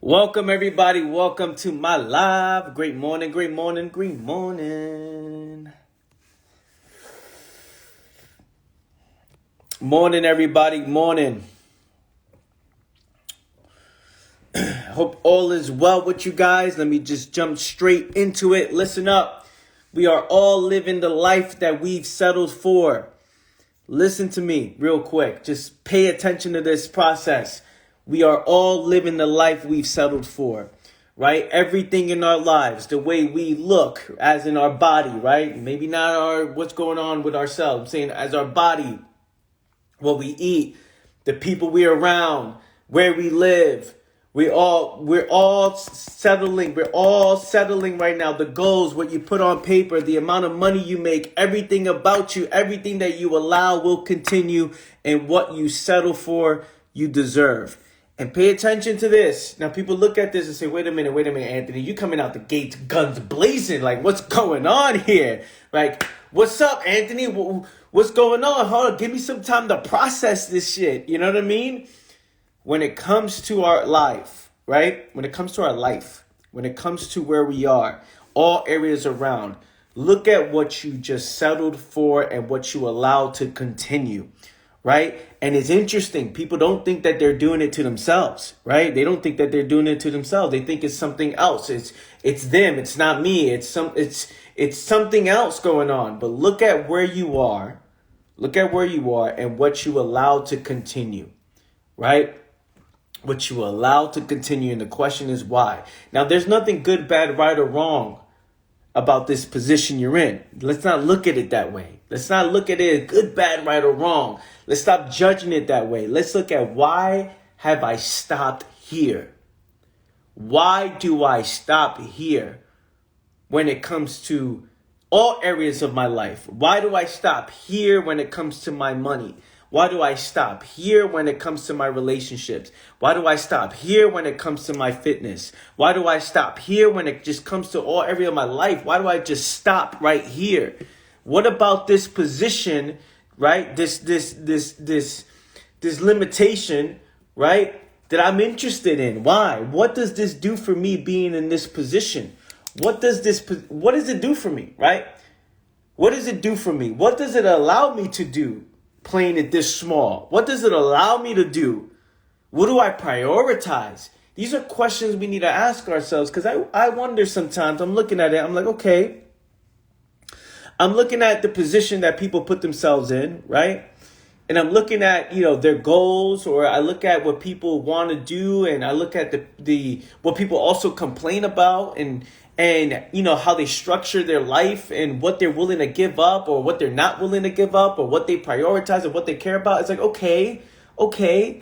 Welcome, everybody. Welcome to my live. Great morning, great morning, great morning. Morning, everybody. Morning. Hope all is well with you guys. Let me just jump straight into it. Listen up. We are all living the life that we've settled for. Listen to me real quick. Just pay attention to this process. We are all living the life we've settled for, right? Everything in our lives, the way we look, as in our body, right? Maybe not what's going on with ourselves. I'm saying as our body, what we eat, the people we're around, where we live. We're all settling right now. The goals, what you put on paper, the amount of money you make, everything about you, everything that you allow will continue, and what you settle for, you deserve. And pay attention to this. Now, people look at this and say, wait a minute, Anthony, you coming out the gates, guns blazing. Like, what's going on here? Like, what's up, Anthony? What's going on? Hold on, give me some time to process this shit. You know what I mean? When it comes to our life, right? When it comes to where we are, all areas around, look at what you just settled for and what you allowed to continue. Right? And it's interesting. People don't think that they're doing it to themselves, right? They don't think that they're doing it to themselves. They think it's something else. It's them. It's not me. It's something else going on. But look at where you are. Look at where you are and what you allow to continue, right? What you allow to continue. And the question is why. Now, there's nothing good, bad, right, or wrong about this position you're in. Let's not look at it that way. Let's not look at it as good, bad, right, or wrong. Let's stop judging it that way. Let's look at why have I stopped here? Why do I stop here when it comes to all areas of my life? Why do I stop here when it comes to my money? Why do I stop here when it comes to my relationships? Why do I stop here when it comes to my fitness? Why do I stop here when it just comes to all area of my life? Why do I just stop right here? What about this position, right? This limitation, right? That I'm interested in. Why? What does this do for me being in this position? What does it do for me, right? What does it do for me? What does it allow me to do? Playing it this small? What does it allow me to do? What do I prioritize? These are questions we need to ask ourselves, because I wonder sometimes. I'm looking at it. I'm like, okay. I'm looking at the position that people put themselves in, right? And I'm looking at, their goals, or I look at what people want to do, and I look at the what people also complain about, and how they structure their life and what they're willing to give up or what they're not willing to give up or what they prioritize and what they care about. It's like, okay.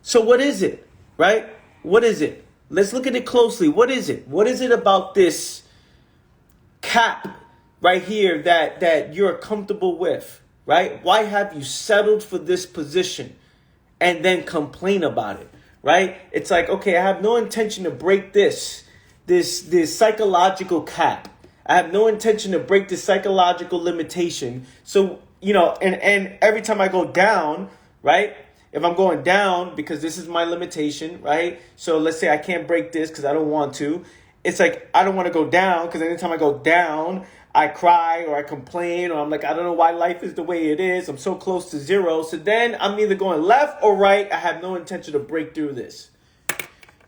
So what is it, right? What is it? Let's look at it closely. What is it? What is it about this cap right here that you're comfortable with, right? Why have you settled for this position and then complain about it, right? It's like, okay, I have no intention to break this psychological cap. I have no intention to break this psychological limitation. So, and every time I go down, right? If I'm going down because this is my limitation, right? So let's say I can't break this because I don't want to. It's like, I don't want to go down because anytime I go down, I cry or I complain or I'm like, I don't know why life is the way it is. I'm so close to zero. So then I'm either going left or right. I have no intention to break through this.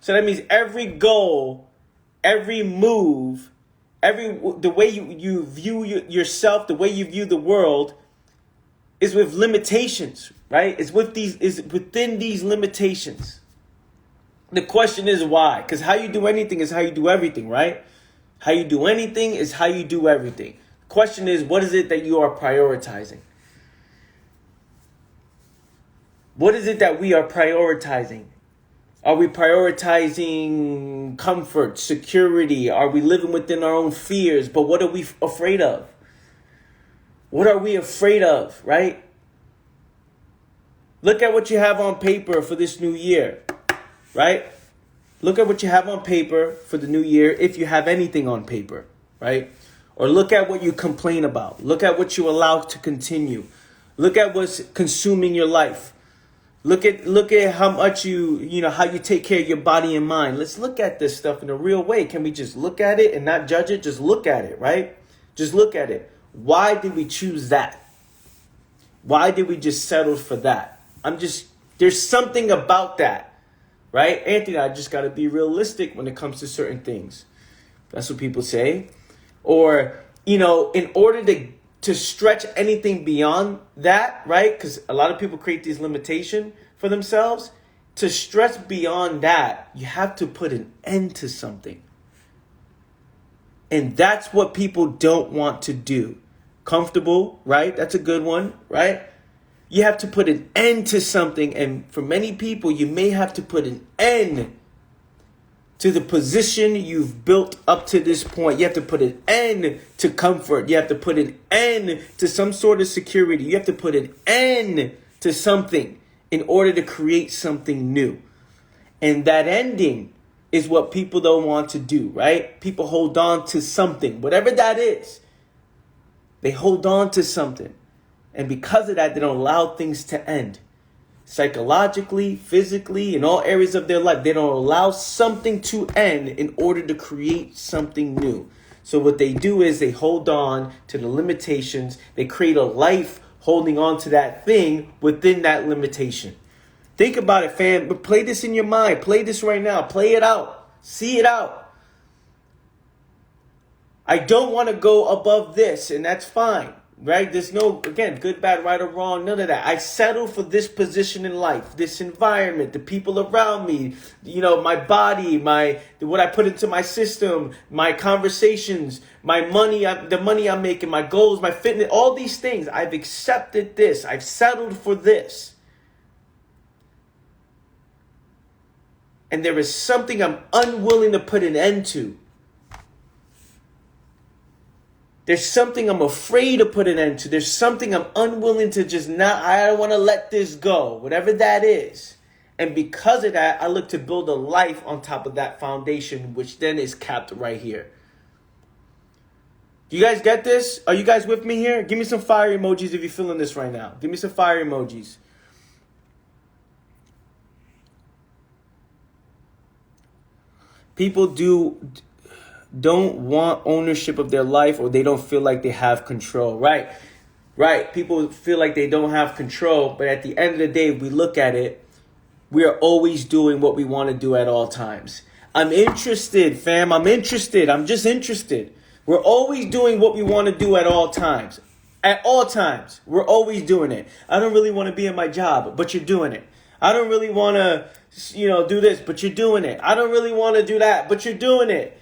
So that means every goal, every move, the way you view yourself, the way you view the world is with limitations, right? Is within these limitations. The question is why? Because how you do anything is how you do everything, right? How you do anything is how you do everything. The question is, what is it that you are prioritizing? What is it that we are prioritizing? Are we prioritizing comfort, security? Are we living within our own fears? But what are we afraid of? What are we afraid of, right? Look at what you have on paper for this new year, right? Look at what you have on paper for the new year, if you have anything on paper, right? Or look at what you complain about. Look at what you allow to continue. Look at what's consuming your life. Look at how much how you take care of your body and mind. Let's look at this stuff in a real way. Can we just look at it and not judge it? Just look at it, right? Just look at it. Why did we choose that? Why did we just settle for that? There's something about that, right? Anthony, I just got to be realistic when it comes to certain things. That's what people say. Or, in order to stretch anything beyond that, right? Because a lot of people create these limitations for themselves. To stretch beyond that, you have to put an end to something. And that's what people don't want to do. Comfortable, right? That's a good one, right? You have to put an end to something. And for many people, you may have to put an end to the position you've built up to this point. You have to put an end to comfort. You have to put an end to some sort of security. You have to put an end to something in order to create something new. And that ending is what people don't want to do, right? People hold on to something, whatever that is. They hold on to something. And because of that, they don't allow things to end. Psychologically, physically, in all areas of their life, they don't allow something to end in order to create something new. So what they do is they hold on to the limitations. They create a life holding on to that thing within that limitation. Think about it, fam. But play this in your mind. Play this right now. Play it out. See it out. I don't want to go above this, and that's fine, right? There's no, again, good, bad, right, or wrong, none of that. I settle for this position in life, this environment, the people around me, my body, what I put into my system, my conversations, my money, the money I'm making, my goals, my fitness, all these things. I've accepted this. I've settled for this. And there is something I'm unwilling to put an end to. There's something I'm afraid to put an end to. There's something I'm unwilling to I don't want to let this go, whatever that is. And because of that, I look to build a life on top of that foundation, which then is capped right here. Do you guys get this? Are you guys with me here? Give me some fire emojis if you're feeling this right now. Give me some fire emojis. People don't want ownership of their life, or they don't feel like they have control. Right. People feel like they don't have control, but at the end of the day, we look at it, we are always doing what we want to do at all times. I'm interested, fam. I'm interested. I'm just interested. We're always doing what we want to do at all times. At all times, we're always doing it. I don't really want to be in my job, but you're doing it. I don't really want to, do this, but you're doing it. I don't really want to do that, but you're doing it.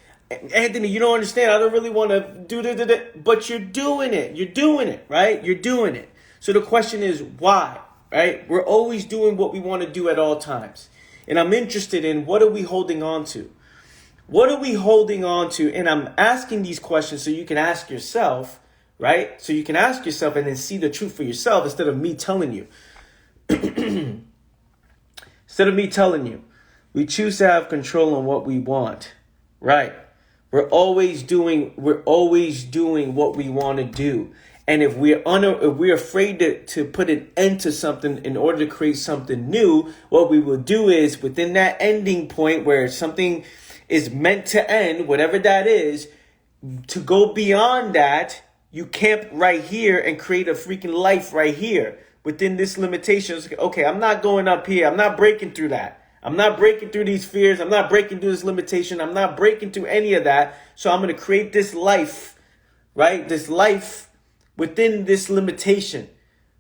Anthony, you don't understand. I don't really want to do that, but you're doing it. You're doing it, right? You're doing it. So the question is, why, right? We're always doing what we want to do at all times. And I'm interested in, what are we holding on to? What are we holding on to? And I'm asking these questions so you can ask yourself, right? So you can ask yourself and then see the truth for yourself instead of me telling you. Instead of me telling you, we choose to have control on what we want, right? We're always doing what we want to do. And if we're afraid to put an end to something in order to create something new, what we will do is, within that ending point where something is meant to end, whatever that is, to go beyond that, you camp right here and create a freaking life right here within this limitation. Okay, I'm not going up here. I'm not breaking through that. I'm not breaking through these fears. I'm not breaking through this limitation. I'm not breaking through any of that. So I'm going to create this life, right? This life within this limitation,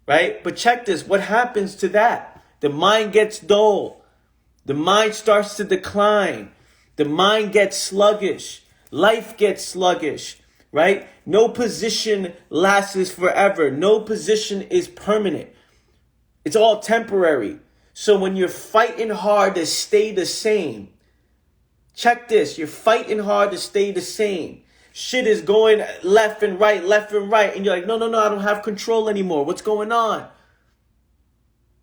right? But check this. What happens to that? The mind gets dull. The mind starts to decline. The mind gets sluggish. Life gets sluggish, right? No position lasts forever. No position is permanent. It's all temporary. So when you're fighting hard to stay the same, check this, you're fighting hard to stay the same. Shit is going left and right. And you're like, no, I don't have control anymore. What's going on?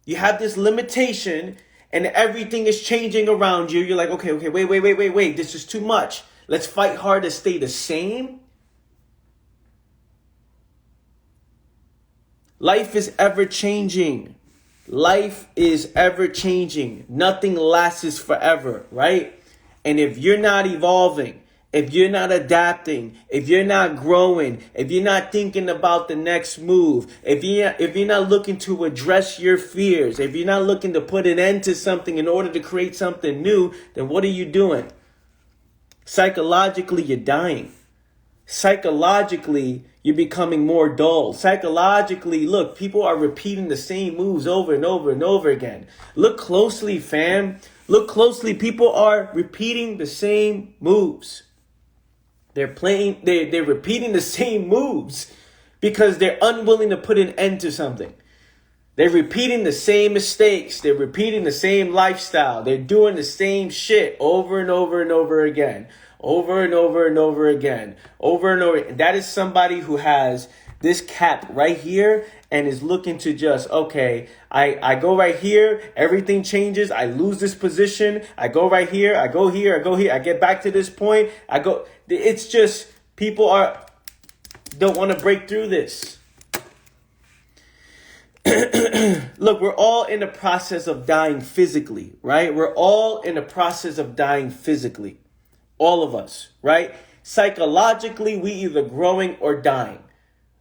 You have this limitation and everything is changing around you. You're like, okay, wait. This is too much. Let's fight hard to stay the same. Life is ever changing. Life is ever changing. Nothing lasts forever, right? And if you're not evolving, if you're not adapting, if you're not growing, if you're not thinking about the next move, if you're not looking to address your fears, if you're not looking to put an end to something in order to create something new, then what are you doing? Psychologically, you're dying. Psychologically, you're becoming more dull. Psychologically, look, people are repeating the same moves over and over and over again. Look closely, fam. Look closely. People are repeating the same moves. They're repeating the same moves because they're unwilling to put an end to something. They're repeating the same mistakes. They're repeating the same lifestyle. They're doing the same shit over and over and over again. Over and over and over again. Over and over. That is somebody who has this cap right here and is looking to just, okay, I go right here, everything changes, I lose this position, I go right here, I go here, I go here, I get back to this point, it's just, people don't want to break through this. Look, we're all in the process of dying physically, right? We're all in the process of dying physically. All of us, right? Psychologically, we either growing or dying.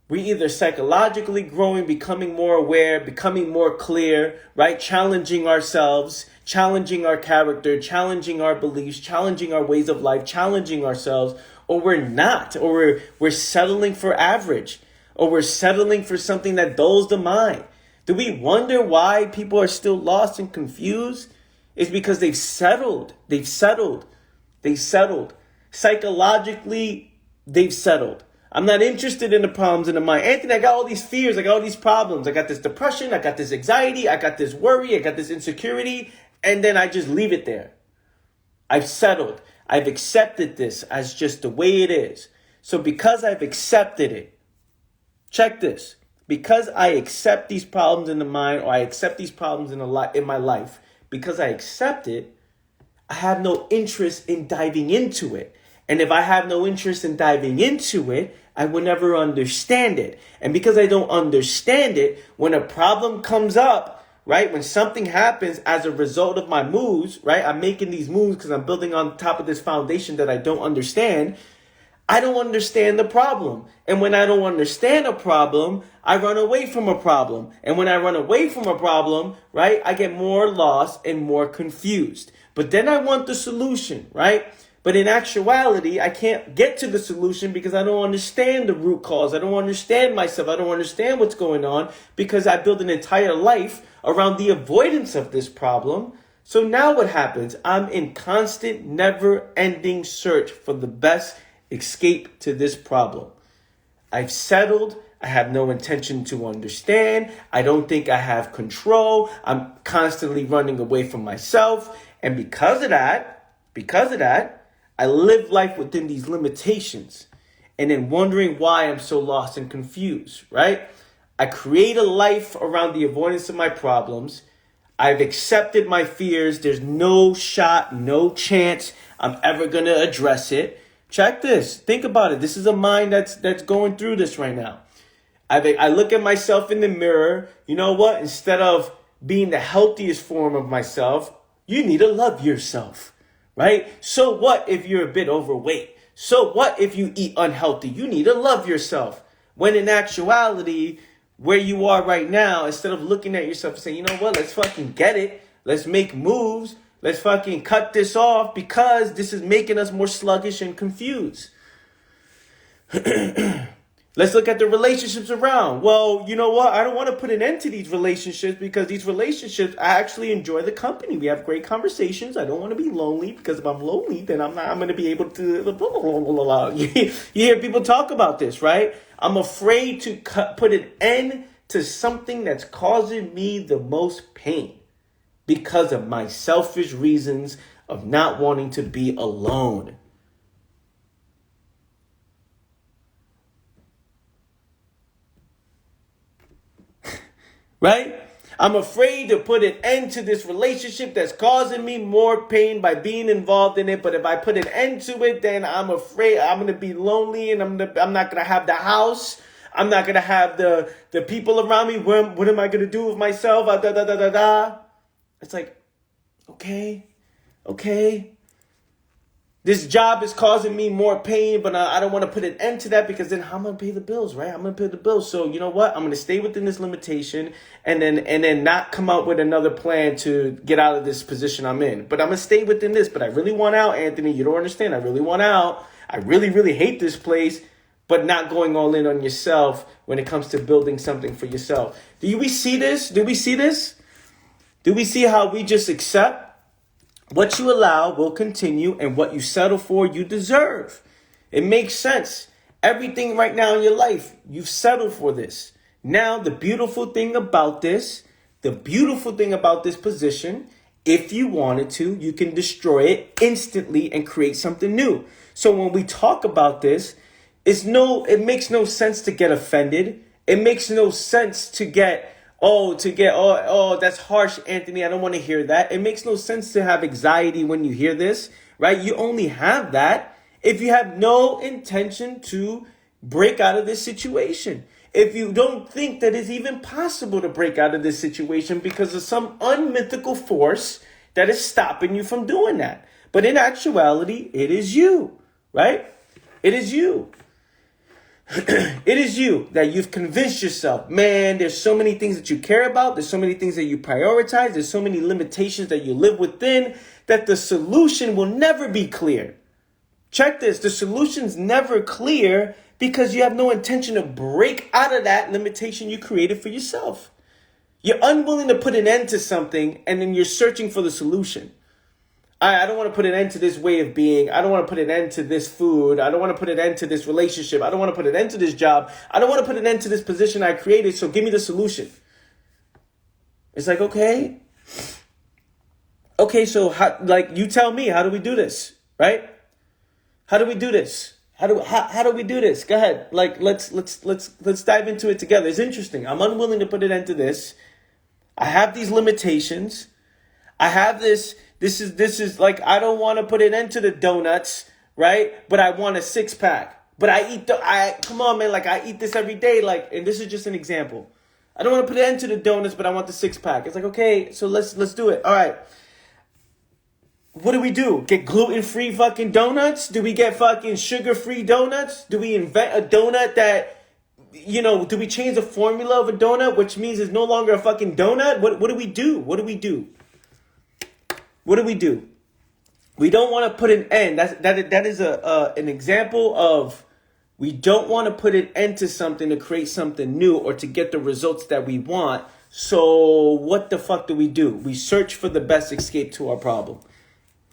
We either psychologically growing, becoming more aware, becoming more clear, right? Challenging ourselves, challenging our character, challenging our beliefs, challenging our ways of life, challenging ourselves, or we're not, or we're settling for average, or we're settling for something that dulls the mind. Do we wonder why people are still lost and confused? It's because they've settled. Psychologically, they've settled. I'm not interested in the problems in the mind. Anthony, I got all these fears. I got all these problems. I got this depression. I got this anxiety. I got this worry. I got this insecurity. And then I just leave it there. I've settled. I've accepted this as just the way it is. So because I've accepted it, check this. Because I accept these problems in the mind, or I accept these problems in my life, because I accept it, I have no interest in diving into it. And if I have no interest in diving into it, I will never understand it. And because I don't understand it, when a problem comes up, right, when something happens as a result of my moves, right, I'm making these moves because I'm building on top of this foundation that I don't understand. I don't understand the problem. And when I don't understand a problem, I run away from a problem. And when I run away from a problem, right, I get more lost and more confused. But then I want the solution, right? But in actuality, I can't get to the solution because I don't understand the root cause. I don't understand myself. I don't understand what's going on because I built an entire life around the avoidance of this problem. So now what happens? I'm in constant, never-ending search for the best escape to this problem. I've settled. I have no intention to understand. I don't think I have control. I'm constantly running away from myself. And because of that, I live life within these limitations and then wondering why I'm so lost and confused, right? I create a life around the avoidance of my problems. I've accepted my fears. There's no shot, no chance I'm ever going to address it. Check this. Think about it. This is a mind that's going through this right now. I look at myself in the mirror. You know what? Instead of being the healthiest form of myself, you need to love yourself. Right? So what if you're a bit overweight? So what if you eat unhealthy? You need to love yourself. When in actuality, where you are right now, instead of looking at yourself and saying, you know what, let's fucking get it. Let's make moves. Let's fucking cut this off because this is making us more sluggish and confused. Let's look at the relationships around. Well, you know what? I don't want to put an end to these relationships because these relationships, I actually enjoy the company. We have great conversations. I don't want to be lonely because if I'm lonely, then I'm going to be able to... You hear people talk about this, right? I'm afraid to put an end to something that's causing me the most pain because of my selfish reasons of not wanting to be alone. Right? I'm afraid to put an end to this relationship that's causing me more pain by being involved in it. But if I put an end to it, then I'm afraid I'm going to be lonely and I'm not going to have the house. I'm not going to have the people around me. What am I going to do with myself? It's like, okay. This job is causing me more pain, but I don't want to put an end to that because then how am I going to pay the bills, right? I'm going to pay the bills. So you know what? I'm going to stay within this limitation and then not come out with another plan to get out of this position I'm in. But I'm going to stay within this. But I really want out, Anthony. You don't understand. I really want out. I really, really hate this place, but not going all in on yourself when it comes to building something for yourself. Do we see this? Do we see this? Do we see how we just accept? What you allow will continue, and what you settle for, you deserve. It makes sense. Everything right now in your life, you've settled for this. Now, the beautiful thing about this position, if you wanted to, you can destroy it instantly and create something new. So when we talk about this, it makes no sense to get offended. It makes no sense to get, that's harsh, Anthony. I don't want to hear that. It makes no sense to have anxiety when you hear this, right? You only have that if you have no intention to break out of this situation. If you don't think that it's even possible to break out of this situation because of some unmythical force that is stopping you from doing that. But in actuality, it is you, right? It is you. It is you that you've convinced yourself, man, there's so many things that you care about. There's so many things that you prioritize. There's so many limitations that you live within that the solution will never be clear. Check this. The solution's never clear because you have no intention to break out of that limitation you created for yourself. You're unwilling to put an end to something and then you're searching for the solution. I don't want to put an end to this way of being. I don't want to put an end to this food. I don't want to put an end to this relationship. I don't want to put an end to this job. I don't want to put an end to this position I created. So give me the solution. It's like, okay, so you tell me, how do we do this? Right? How do we do this? How do we do this? Go ahead. Let's dive into it together. It's interesting. I'm unwilling to put an end to this. I have these limitations. I have this. This is like, I don't want to put an end to the donuts, right? But I want a 6-pack. But come on, man, I eat this every day. And this is just an example. I don't want to put an end to the donuts, but I want the 6-pack. It's like, okay, so let's do it. All right. What do we do? Get gluten-free fucking donuts? Do we get fucking sugar-free donuts? Do we invent a donut that, do we change the formula of a donut, which means it's no longer a fucking donut? What do we do? What do we do? We don't want to put an end. That is an example of we don't want to put an end to something to create something new or to get the results that we want. So what the fuck do? We search for the best escape to our problem,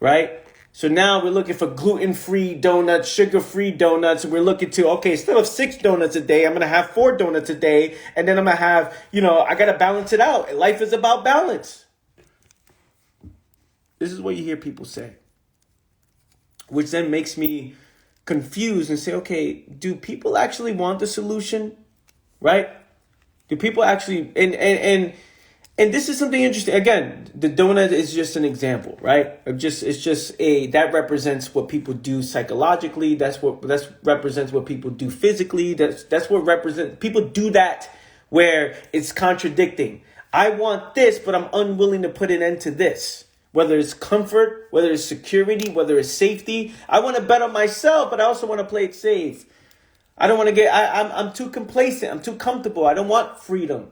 right? So now we're looking for gluten-free donuts, sugar-free donuts. And we're looking to, okay, instead of 6 donuts a day, I'm going to have 4 donuts a day. And then I'm going to have, I got to balance it out. Life is about balance. This is what you hear people say, which then makes me confused and say, okay, do people actually want the solution, right? Do people actually, and this is something interesting. Again, the donut is just an example, right? That represents what people do psychologically. That represents what people do physically. That's what represents, people do that where it's contradicting. I want this, but I'm unwilling to put an end to this. Whether it's comfort, whether it's security, whether it's safety. I want to bet on myself, but I also want to play it safe. I don't want to I'm too complacent. I'm too comfortable. I don't want freedom.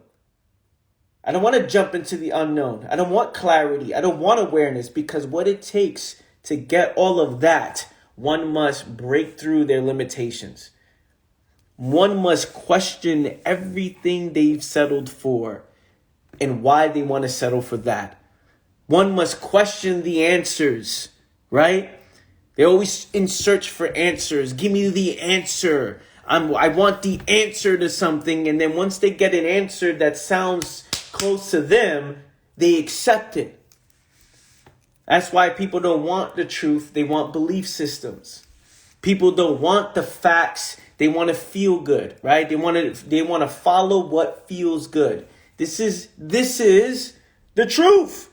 I don't want to jump into the unknown. I don't want clarity. I don't want awareness, because what it takes to get all of that, one must break through their limitations. One must question everything they've settled for and why they want to settle for that. One must question the answers, right? They're always in search for answers. Give me the answer. I want the answer to something. And then once they get an answer that sounds close to them, they accept it. That's why people don't want the truth. They want belief systems. People don't want the facts. They want to feel good, right? They want to follow what feels good. This is the truth.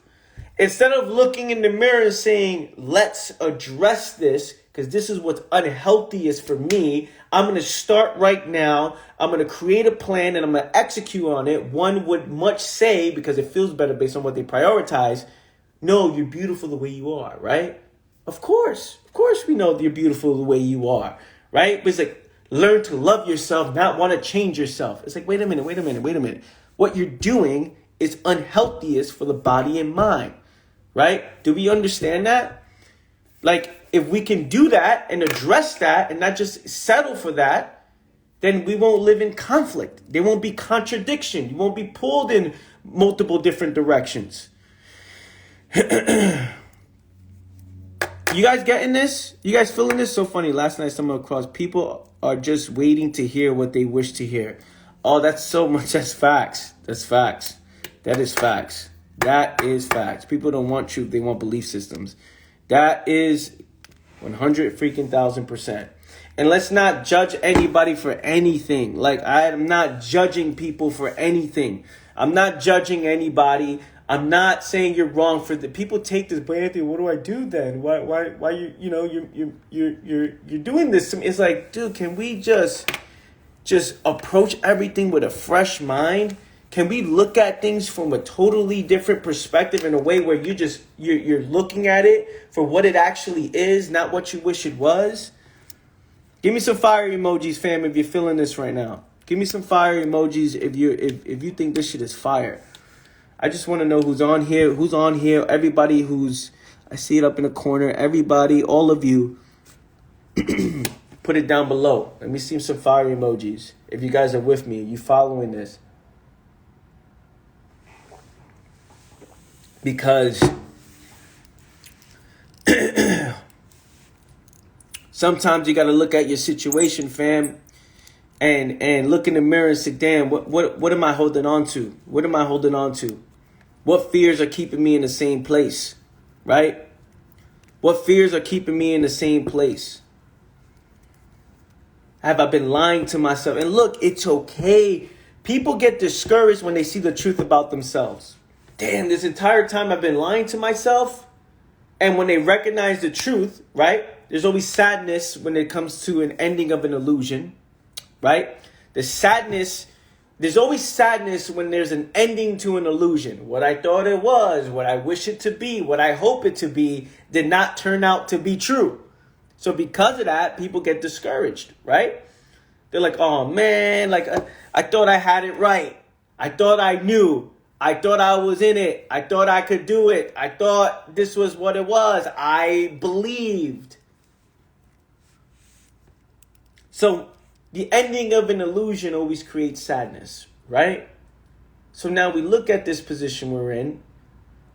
Instead of looking in the mirror and saying, let's address this, because this is what's unhealthiest for me. I'm going to start right now. I'm going to create a plan and I'm going to execute on it. One would much say, because it feels better based on what they prioritize, no, you're beautiful the way you are, right? Of course we know you're beautiful the way you are, right? But it's like, learn to love yourself, not want to change yourself. It's like, wait a minute. What you're doing is unhealthiest for the body and mind, right? Do we understand that? Like, if we can do that and address that and not just settle for that, then we won't live in conflict. There won't be contradiction. You won't be pulled in multiple different directions. You guys getting this? You guys feeling this? So funny. Last night, someone across, people are just waiting to hear what they wish to hear. Oh, that's so much. That's facts. That's facts. That is facts. That is facts. People don't want truth. They want belief systems. That is 100,000%. And let's not judge anybody for anything. Like, I am not judging people for anything. I'm not judging anybody. I'm not saying you're wrong for the people take this, but Anthony, what do I do then? Why you're doing this to me? It's like, dude, can we just approach everything with a fresh mind? Can we look at things from a totally different perspective in a way where you're looking at it for what it actually is, not what you wish it was? Give me some fire emojis, fam, if you're feeling this right now. Give me some fire emojis if you think this shit is fire. I just want to know who's on here. Everybody I see it up in the corner. Everybody, all of you, put it down below. Let me see some fire emojis. If you guys are with me, you following this. Because sometimes you got to look at your situation, fam, and look in the mirror and say, damn, what am I holding on to? What am I holding on to? What fears are keeping me in the same place, right? What fears are keeping me in the same place? Have I been lying to myself? And look, it's okay. People get discouraged when they see the truth about themselves. Damn, this entire time I've been lying to myself. And when they recognize the truth, right? There's always sadness when it comes to an ending of an illusion, right? There's always sadness when there's an ending to an illusion. What I thought it was, what I wish it to be, what I hope it to be, did not turn out to be true. So because of that, people get discouraged, right? They're like, oh man, like I thought I had it right. I thought I knew. I thought I was in it. I thought I could do it. I thought this was what it was. I believed. So the ending of an illusion always creates sadness, right? So now we look at this position we're in.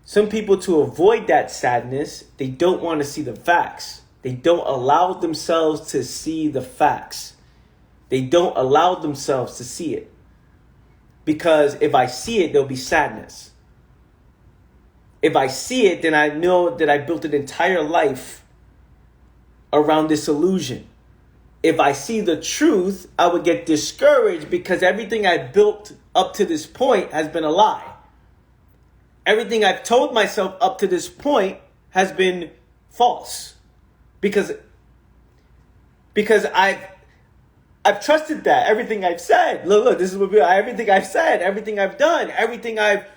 Some people, to avoid that sadness, they don't want to see the facts. They don't allow themselves to see the facts. They don't allow themselves to see it. Because if I see it, there'll be sadness. If I see it, then I know that I built an entire life around this illusion. If I see the truth, I would get discouraged because everything I built up to this point has been a lie. Everything I've told myself up to this point has been false. Because I've trusted that. Everything I've said. Look, this is what everything I've said, everything I've done, everything I've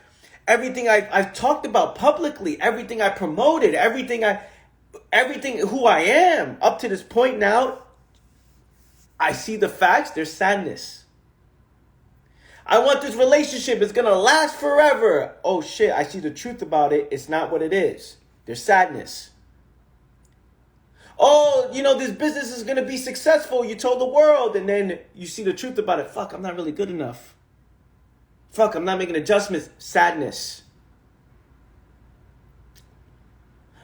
talked about publicly, everything I promoted, everything who I am up to this point now. I see the facts, there's sadness. I want this relationship, it's gonna last forever. Oh shit, I see the truth about it, it's not what it is. There's sadness. Oh, this business is gonna be successful, you told the world, and then you see the truth about it. Fuck, I'm not really good enough. Fuck, I'm not making adjustments. Sadness.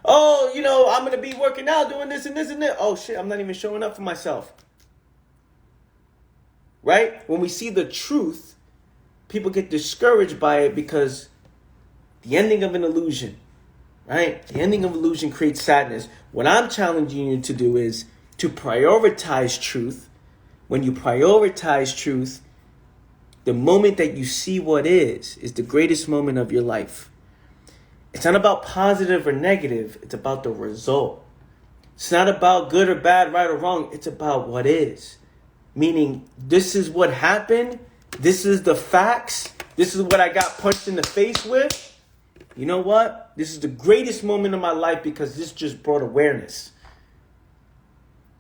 Oh, I'm gonna be working out, doing this and this and that. Oh shit, I'm not even showing up for myself. Right? When we see the truth, people get discouraged by it because the ending of an illusion, right? The ending of illusion creates sadness. What I'm challenging you to do is to prioritize truth. When you prioritize truth, the moment that you see what is the greatest moment of your life. It's not about positive or negative. It's about the result. It's not about good or bad, right or wrong. It's about what is. Meaning, this is what happened. This is the facts. This is what I got punched in the face with. You know what? This is the greatest moment of my life because this just brought awareness.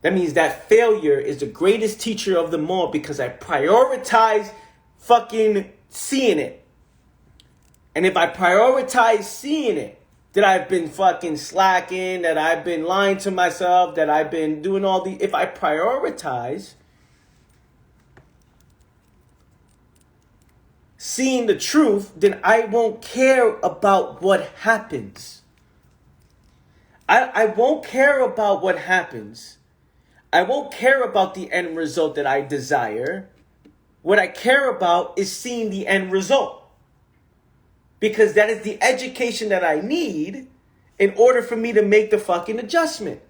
That means that failure is the greatest teacher of them all because I prioritize fucking seeing it. And if I prioritize seeing it, that I've been fucking slacking, that I've been lying to myself, that I've been doing all the... If I prioritize seeing the truth, then I won't care about what happens. I won't care about what happens. I won't care about the end result that I desire. What I care about is seeing the end result. Because that is the education that I need in order for me to make the fucking adjustment.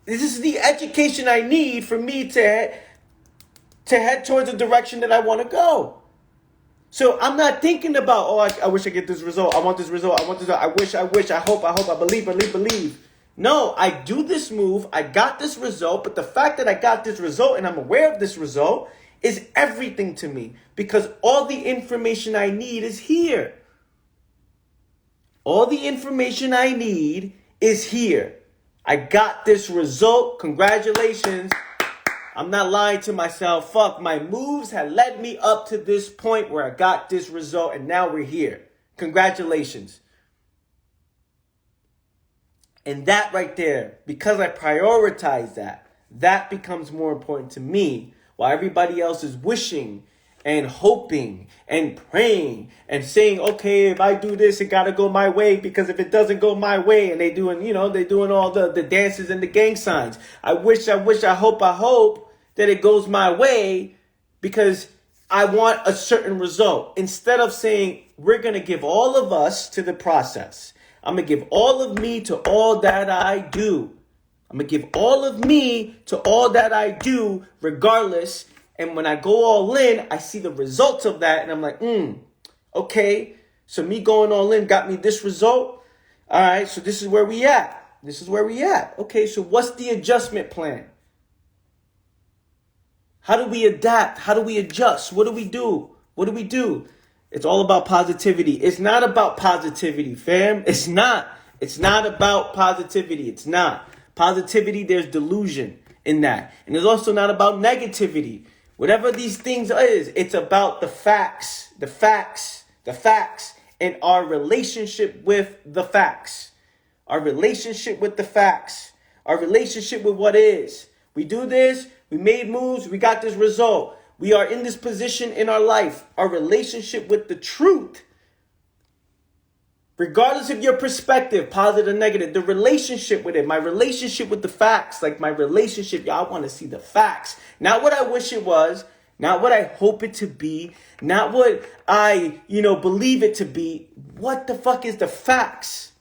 This is the education I need for me to head towards the direction that I want to go. So I'm not thinking about, oh, I wish I get this result. I want this result. I want this. I wish, I hope, I believe. No, I do this move. I got this result. But the fact that I got this result and I'm aware of this result is everything to me because all the information I need is here. All the information I need is here. I got this result. Congratulations. I'm not lying to myself. Fuck, my moves had led me up to this point where I got this result and now we're here. Congratulations. And that right there, because I prioritize that becomes more important to me while everybody else is wishing and hoping and praying and saying, okay, if I do this, it got to go my way because if it doesn't go my way and they doing all the dances and the gang signs. I wish, I hope that it goes my way because I want a certain result. Instead of saying, we're going to give all of us to the process. I'm going to give all of me to all that I do. I'm going to give all of me to all that I do regardless. And when I go all in, I see the results of that. And I'm like, okay. So me going all in got me this result. All right. So this is where we at. Okay. So what's the adjustment plan? How do we adapt? How do we adjust? What do we do? It's all about positivity. It's not about positivity, fam. It's not. It's not about positivity. It's not. Positivity, there's delusion in that. And it's also not about negativity. Whatever these things is, it's about the facts, and our relationship with the facts. Our relationship with the facts. Our relationship with what is. We do this, we made moves, we got this result. We are in this position in our life. Our relationship with the truth. Regardless of your perspective, positive or negative, the relationship with it, my relationship with the facts, like my relationship, y'all want to see the facts. Not what I wish it was, not what I hope it to be, not what I, believe it to be. What the fuck is the facts?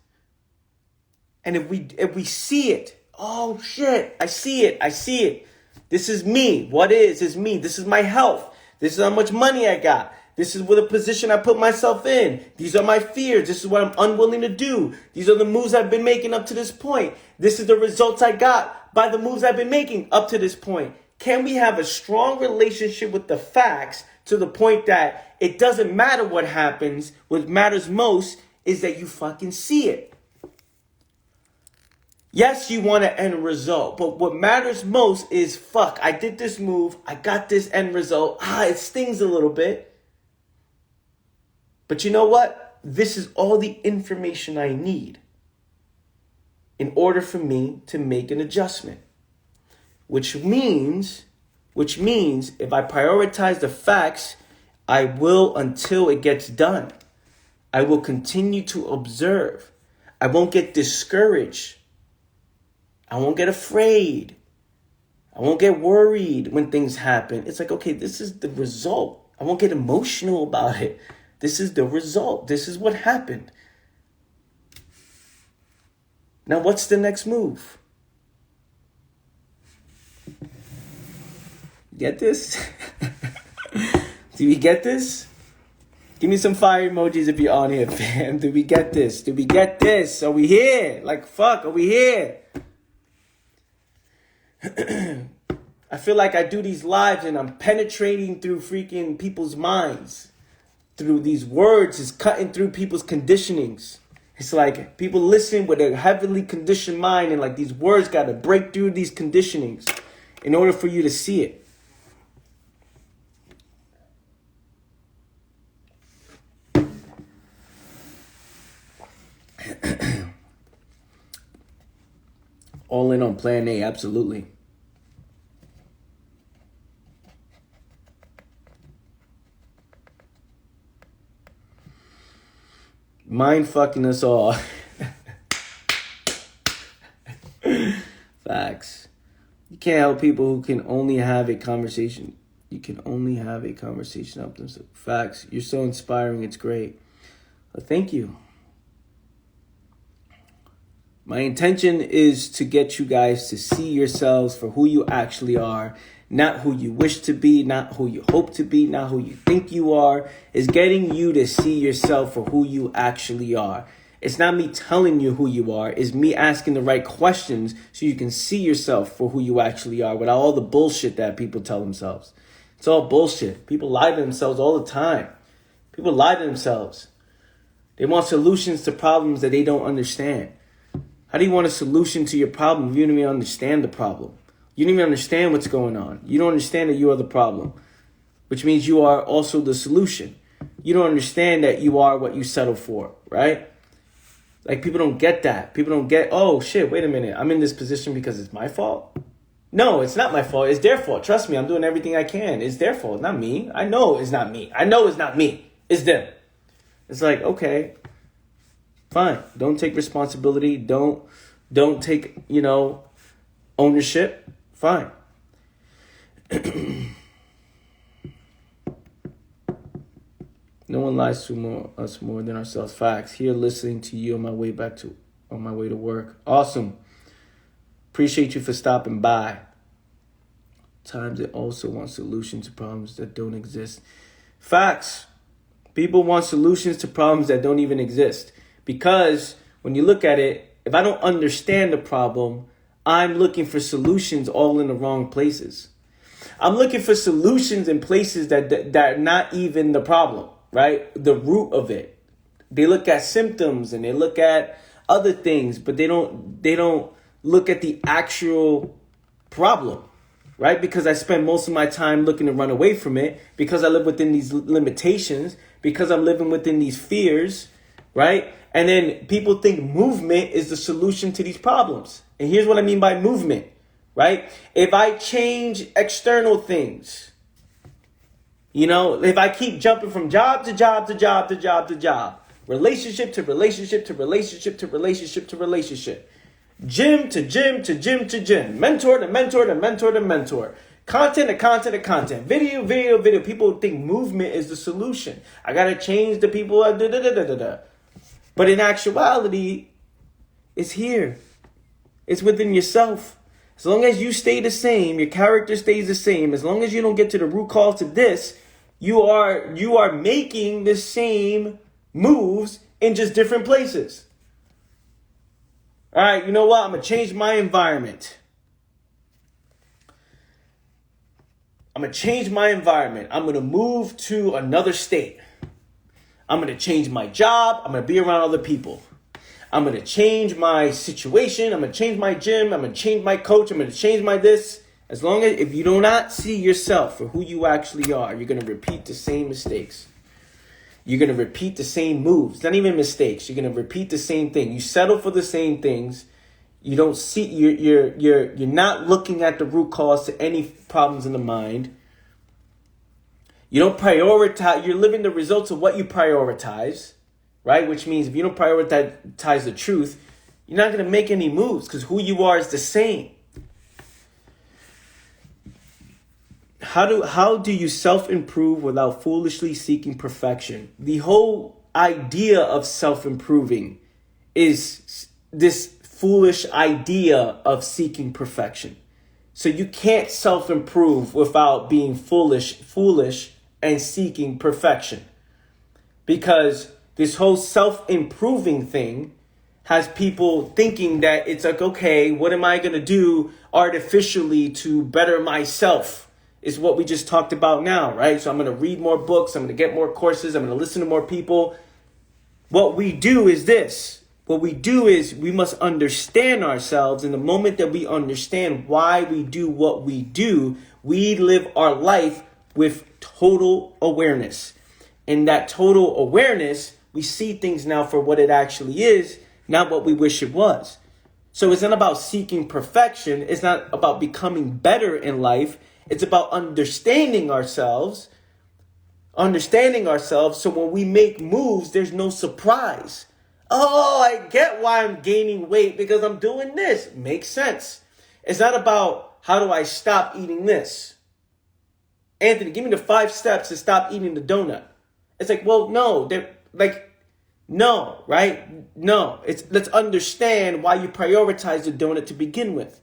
And if we see it, oh shit, I see it. This is me. What is me. This is my health. This is how much money I got. This is what the position I put myself in. These are my fears. This is what I'm unwilling to do. These are the moves I've been making up to this point. This is the results I got by the moves I've been making up to this point. Can we have a strong relationship with the facts to the point that it doesn't matter what happens? What matters most is that you fucking see it. Yes, you want an end result, but what matters most is, fuck, I did this move, I got this end result. It stings a little bit. But you know what? This is all the information I need in order for me to make an adjustment. Which means if I prioritize the facts, I will until it gets done. I will continue to observe. I won't get discouraged. I won't get afraid. I won't get worried when things happen. It's like, okay, this is the result. I won't get emotional about it. This is the result. This is what happened. Now, what's the next move? Get this? Do you get this? Give me some fire emojis if you're on here, fam. Do we get this? Do we get this? Are we here? Like, fuck, are we here? I feel like I do these lives and I'm penetrating through freaking people's minds. Through these words, is cutting through people's conditionings. It's like people listen with a heavily conditioned mind, and like these words got to break through these conditionings in order for you to see it. All in on plan A, absolutely. Mind fucking us all. Facts. You can't help people who can only have a conversation. You can only have a conversation up themselves. Facts. You're so inspiring. It's great. Well, thank you. My intention is to get you guys to see yourselves for who you actually are, not who you wish to be, not who you hope to be, not who you think you are. It's getting you to see yourself for who you actually are. It's not me telling you who you are. It's me asking the right questions so you can see yourself for who you actually are without all the bullshit that people tell themselves. It's all bullshit. People lie to themselves all the time. People lie to themselves. They want solutions to problems that they don't understand. How do you want a solution to your problem if you don't even understand the problem? You don't even understand what's going on. You don't understand that you are the problem, which means you are also the solution. You don't understand that you are what you settle for, right? Like, people don't get that. People don't get, oh, shit, wait a minute. I'm in this position because it's my fault? No, it's not my fault. It's their fault. Trust me, I'm doing everything I can. It's their fault, not me. I know it's not me. I know it's not me. It's them. It's like, okay, fine. Don't take responsibility. Don't take, ownership. Fine. No one lies to us more than ourselves. Facts. Here listening to you on my way to work. Awesome. Appreciate you for stopping by. Times they also want solutions to problems that don't exist. Facts. People want solutions to problems that don't even exist. Because when you look at it, if I don't understand the problem, I'm looking for solutions all in the wrong places. I'm looking for solutions in places that are not even the problem, right? The root of it. They look at symptoms and they look at other things, but they don't look at the actual problem, right? Because I spend most of my time looking to run away from it, because I live within these limitations, because I'm living within these fears, right? And then people think movement is the solution to these problems. And here's what I mean by movement, right? If I change external things, if I keep jumping from job to job to job to job to job, relationship to relationship to relationship to relationship to relationship, gym to gym to gym to gym, mentor to mentor to mentor to mentor, content to content to content, video. People think movement is the solution. I got to change the people. But in actuality, it's here. It's within yourself. As long as you stay the same, your character stays the same, as long as you don't get to the root cause to this, you are making the same moves in just different places. All right, you know what? I'm going to change my environment. I'm going to move to another state. I'm going to change my job. I'm going to be around other people. I'm going to change my situation. I'm going to change my gym. I'm going to change my coach. I'm going to change my this. As long as if you do not see yourself for who you actually are, you're going to repeat the same mistakes. You're going to repeat the same moves. Not even mistakes. You're going to repeat the same thing. You settle for the same things. You don't see, you're not looking at the root cause to any problems in the mind. You don't prioritize. You're living the results of what you prioritize, right? Which means if you don't prioritize the truth, you're not going to make any moves because who you are is the same. How do you self-improve without foolishly seeking perfection? The whole idea of self-improving is this foolish idea of seeking perfection. So you can't self-improve without being foolish and seeking perfection. because this whole self-improving thing has people thinking that it's like, okay, what am I going to do artificially to better myself? Is what we just talked about now, right? So I'm going to read more books. I'm going to get more courses. I'm going to listen to more people. What we do is this. What we do is we must understand ourselves. And the moment that we understand why we do what we do, we live our life with total awareness. In that total awareness, we see things now for what it actually is, not what we wish it was. So it's not about seeking perfection. It's not about becoming better in life. It's about understanding ourselves. So when we make moves, there's no surprise. Oh, I get why I'm gaining weight because I'm doing this. Makes sense. It's not about how do I stop eating this. Anthony, give me the 5 steps to stop eating the donut. It's like, well, no, no, right? No, let's understand why you prioritize the donut to begin with,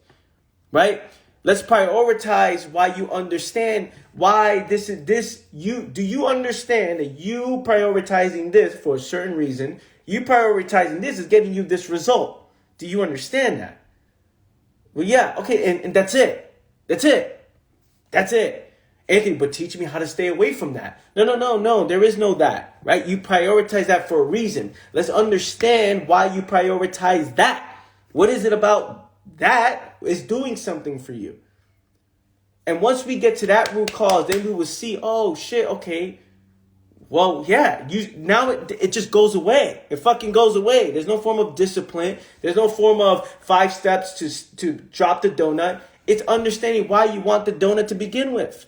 right? Let's prioritize why you understand why this is this. Do you understand that you prioritizing this for a certain reason, you prioritizing this is getting you this result? Do you understand that? Well, yeah, okay, and that's it. That's it. Anthony, but teach me how to stay away from that. No, there is no that, right? You prioritize that for a reason. Let's understand why you prioritize that. What is it about that is doing something for you? And once we get to that root cause, then we will see, oh shit, okay. Well, yeah, now it just goes away. It fucking goes away. There's no form of discipline. There's no form of 5 steps to drop the donut. It's understanding why you want the donut to begin with.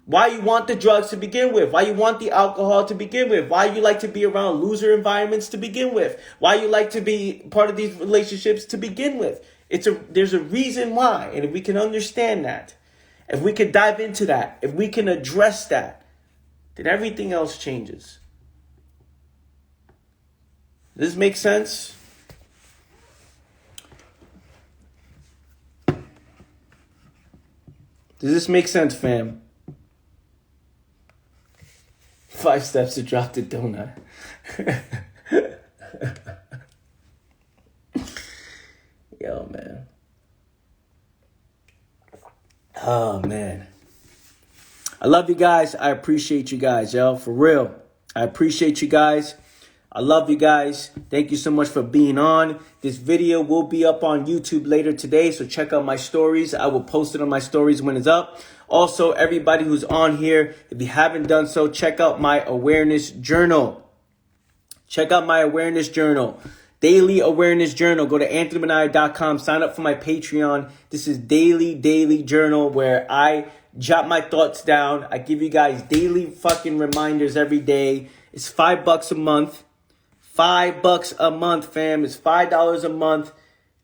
Why you want the drugs to begin with. Why you want the alcohol to begin with. Why you like to be around loser environments to begin with. Why you like to be part of these relationships to begin with. There's a reason why. And if we can understand that, if we can dive into that, if we can address that, then everything else changes. Does this make sense? Does this make sense, fam? 5 steps to drop the donut. Yo, man. Oh, man. I love you guys. I appreciate you guys, yo. For real. I appreciate you guys. I love you guys. Thank you so much for being on. This video will be up on YouTube later today, so check out my stories. I will post it on my stories when it's up. Also, everybody who's on here, if you haven't done so, check out my awareness journal. Check out my awareness journal. Daily awareness journal. Go to anthonyminaya.com. Sign up for my Patreon. This is daily journal where I jot my thoughts down. I give you guys daily fucking reminders every day. It's $5 a month. $5 a month, fam. It's $5 a month.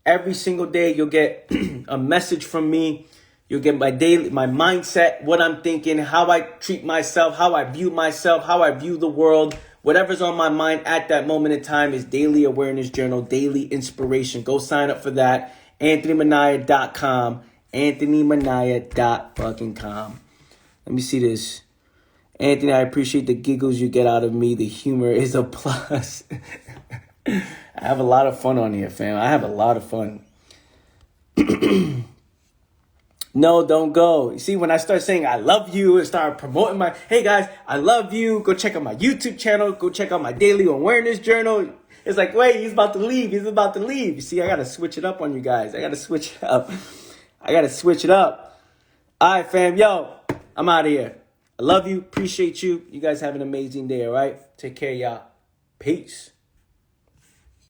Every single day you'll get a message from me. You'll get my mindset, what I'm thinking, how I treat myself, how I view myself, how I view the world. Whatever's on my mind at that moment in time is Daily Awareness Journal, daily inspiration. Go sign up for that. AnthonyMinaya.com. AnthonyMinaya.com. Let me see this. Anthony, I appreciate the giggles you get out of me. The humor is a plus. I have a lot of fun on here, fam. I have a lot of fun. No, don't go. You see, when I start saying I love you and start promoting hey guys, I love you. Go check out my YouTube channel. Go check out my Daily Awareness Journal. It's like, wait, he's about to leave. You see, I got to switch it up on you guys. I got to switch it up. All right, fam. Yo, I'm out of here. I love you. Appreciate you. You guys have an amazing day, all right? Take care, y'all. Peace.